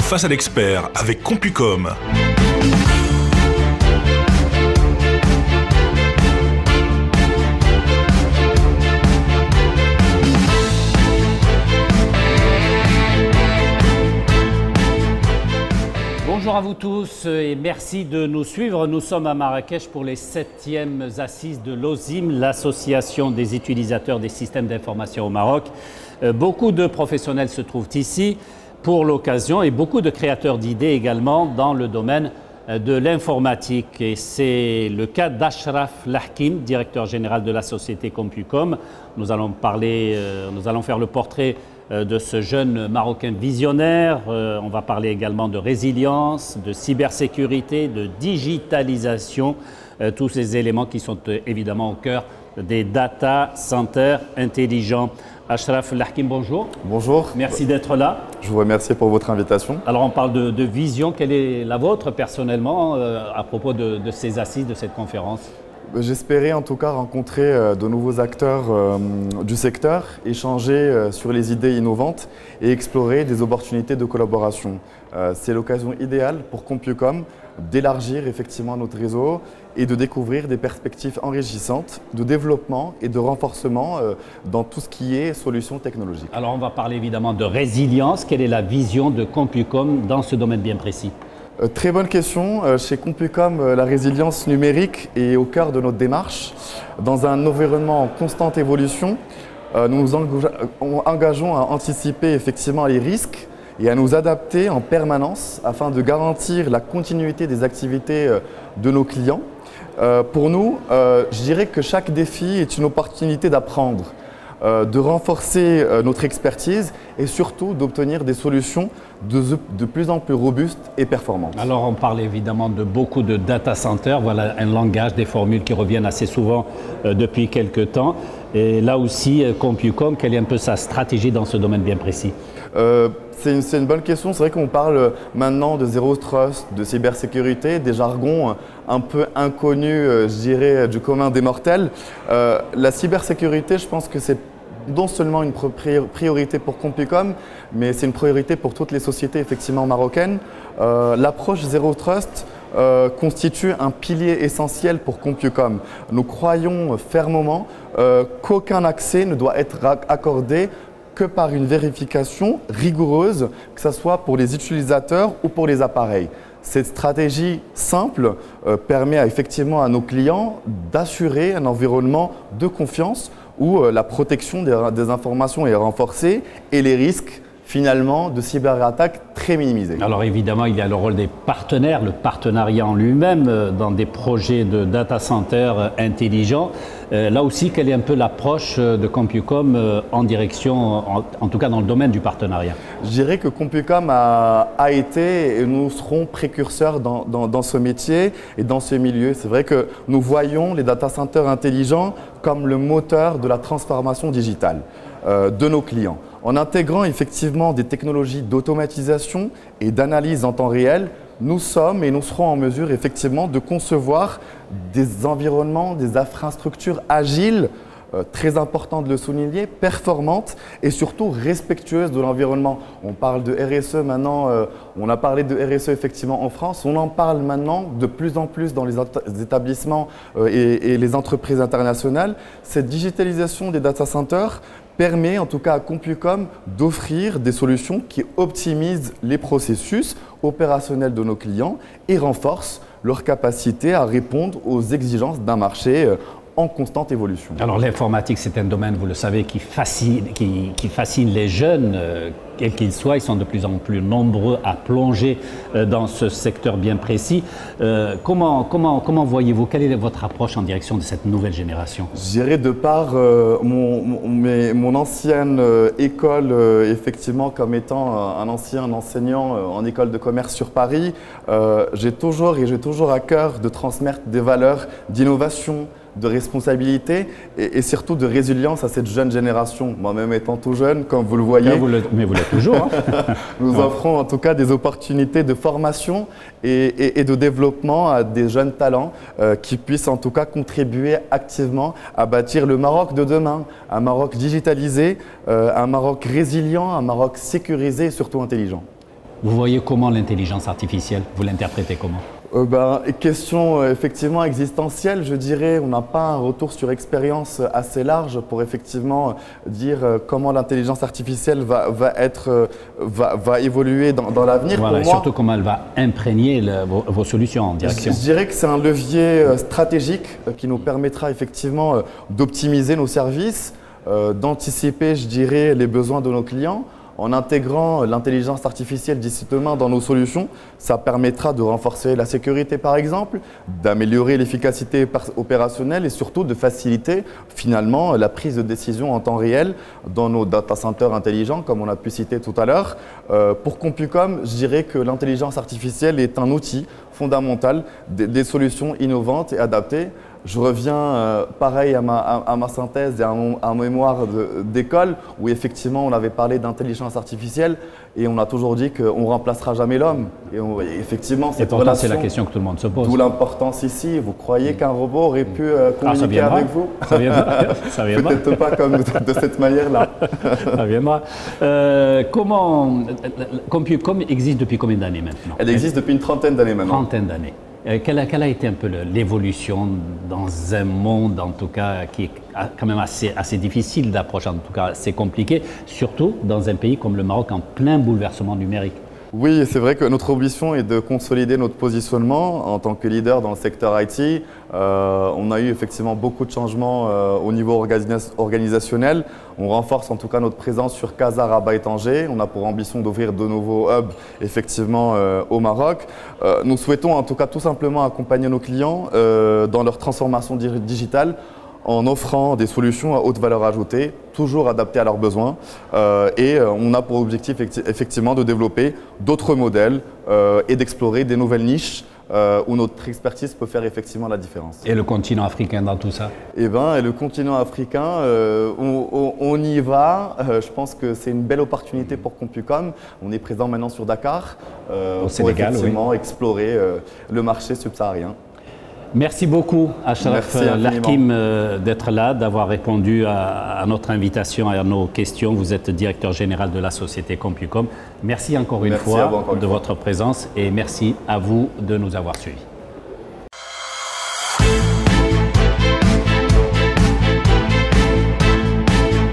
face à l'expert avec Compucom. Bonjour à vous tous et merci de nous suivre. Nous sommes à Marrakech pour les 7e assises de l'OSIM, l'association des utilisateurs des systèmes d'information au Maroc. Beaucoup de professionnels se trouvent ici pour l'occasion et beaucoup de créateurs d'idées également dans le domaine de l'informatique. Et c'est le cas d'Ashraf Lahkim, directeur général de la société Compucom. Nous allons faire le portrait de ce jeune Marocain visionnaire. On va parler également de résilience, de cybersécurité, de digitalisation, tous ces éléments qui sont évidemment au cœur des data centers intelligents. Ashraf Lahkim, bonjour. Bonjour. Merci d'être là. Je vous remercie pour votre invitation. Alors on parle de vision. Quelle est la vôtre personnellement à propos de ces assises, de cette conférence ? J'espérais en tout cas rencontrer de nouveaux acteurs du secteur, échanger sur les idées innovantes et explorer des opportunités de collaboration. C'est l'occasion idéale pour Compucom d'élargir effectivement notre réseau et de découvrir des perspectives enrichissantes de développement et de renforcement dans tout ce qui est solutions technologiques. Alors on va parler évidemment de résilience. Quelle est la vision de Compucom dans ce domaine bien précis ? Très bonne question. Chez Compucom, la résilience numérique est au cœur de notre démarche. Dans un environnement en constante évolution, nous nous engageons à anticiper effectivement les risques et à nous adapter en permanence afin de garantir la continuité des activités de nos clients. Pour nous, je dirais que chaque défi est une opportunité d'apprendre, de renforcer notre expertise et surtout d'obtenir des solutions de plus en plus robustes et performantes. Alors on parle évidemment de beaucoup de data centers, voilà un langage, des formules qui reviennent assez souvent depuis quelques temps. Et là aussi, Compucom, quelle est un peu sa stratégie dans ce domaine bien précis ? C'est une bonne question. C'est vrai qu'on parle maintenant de Zero Trust, de cybersécurité, des jargons un peu inconnus, je dirais, du commun des mortels. La cybersécurité, je pense que c'est non seulement une priorité pour Compucom, mais c'est une priorité pour toutes les sociétés effectivement marocaines. L'approche Zero Trust constitue un pilier essentiel pour Compucom. Nous croyons fermement qu'aucun accès ne doit être accordé que par une vérification rigoureuse, que ce soit pour les utilisateurs ou pour les appareils. Cette stratégie simple permet effectivement à nos clients d'assurer un environnement de confiance où la protection des informations est renforcée et les risques finalement de cyberattaques très minimisés. Alors évidemment, il y a le rôle des partenaires, le partenariat en lui-même dans des projets de data centers intelligents. Là aussi, quelle est un peu l'approche de Compucom en direction, en tout cas dans le domaine du partenariat ? Je dirais que Compucom a été et nous serons précurseurs dans ce métier et dans ce milieu. C'est vrai que nous voyons les data centers intelligents comme le moteur de la transformation digitale de nos clients. En intégrant effectivement des technologies d'automatisation et d'analyse en temps réel, nous sommes et nous serons en mesure effectivement de concevoir des environnements, des infrastructures agiles, très important de le souligner, performantes et surtout respectueuses de l'environnement. On parle de RSE maintenant, on a parlé de RSE effectivement en France, on en parle maintenant de plus en plus dans les établissements et les entreprises internationales. Cette digitalisation des data centers permet en tout cas à Compucom d'offrir des solutions qui optimisent les processus opérationnels de nos clients et renforcent leur capacité à répondre aux exigences d'un marché en constante évolution. Alors l'informatique, c'est un domaine, vous le savez, qui fascine les jeunes, quels qu'ils soient. Ils sont de plus en plus nombreux à plonger dans ce secteur bien précis. Comment voyez-vous, quelle est votre approche en direction de cette nouvelle génération ? Je dirais de par mon ancienne école, effectivement, comme étant un ancien enseignant en école de commerce sur Paris, j'ai toujours à cœur de transmettre des valeurs d'innovation, de responsabilité et surtout de résilience à cette jeune génération. Moi-même étant tout jeune, comme vous le voyez. Mais vous l'êtes toujours. Hein. Nous offrons en tout cas des opportunités de formation et de développement à des jeunes talents qui puissent en tout cas contribuer activement à bâtir le Maroc de demain. Un Maroc digitalisé, un Maroc résilient, un Maroc sécurisé et surtout intelligent. Vous voyez comment l'intelligence artificielle? Vous l'interprétez comment? Question effectivement existentielle, je dirais. On n'a pas un retour sur expérience assez large pour effectivement dire comment l'intelligence artificielle va évoluer dans l'avenir. Voilà, et surtout comment elle va imprégner vos solutions en direction. Je dirais que c'est un levier stratégique qui nous permettra effectivement d'optimiser nos services, d'anticiper, je dirais, les besoins de nos clients. En intégrant l'intelligence artificielle d'ici demain dans nos solutions, ça permettra de renforcer la sécurité par exemple, d'améliorer l'efficacité opérationnelle et surtout de faciliter finalement la prise de décision en temps réel dans nos data centers intelligents comme on a pu citer tout à l'heure. Pour Compucom, je dirais que l'intelligence artificielle est un outil fondamental des solutions innovantes et adaptées. Je reviens pareil à ma synthèse et à mon mémoire d'école où effectivement on avait parlé d'intelligence artificielle et on a toujours dit qu'on ne remplacera jamais l'homme. Et effectivement, cette pourtant, relation, c'est la question que tout le monde se pose. D'où l'importance ici. Vous croyez qu'un robot aurait pu communiquer avec vous? Ça viendra. Ça viendra. Peut-être pas comme de cette manière-là. Ça viendra. Compucom existe depuis combien d'années maintenant? Elle existe depuis une trentaine d'années maintenant. Trentaine d'années. Quelle a été un peu l'évolution dans un monde, en tout cas, qui est quand même assez difficile d'approche, en tout cas assez compliqué, surtout dans un pays comme le Maroc en plein bouleversement numérique? Oui, c'est vrai que notre ambition est de consolider notre positionnement en tant que leader dans le secteur IT. On a eu effectivement beaucoup de changements au niveau organisationnel. On renforce en tout cas notre présence sur Casa, Rabat et Tanger. On a pour ambition d'ouvrir de nouveaux hubs effectivement au Maroc. Nous souhaitons en tout cas tout simplement accompagner nos clients dans leur transformation digitale en offrant des solutions à haute valeur ajoutée, toujours adaptées à leurs besoins. Et on a pour objectif effectivement de développer d'autres modèles et d'explorer des nouvelles niches où notre expertise peut faire effectivement la différence. Et le continent africain dans tout ça? Eh bien, et le continent africain, on y va. Je pense que c'est une belle opportunité pour Compucom. On est présent maintenant sur Dakar au Sénégal, pour effectivement oui, explorer le marché subsaharien. Merci beaucoup, Achraf Larkim, d'être là, d'avoir répondu à notre invitation et à nos questions. Vous êtes directeur général de la société Compucom. Merci encore une fois de votre présence et merci à vous de nous avoir suivis.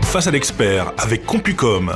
Face à l'expert avec Compucom.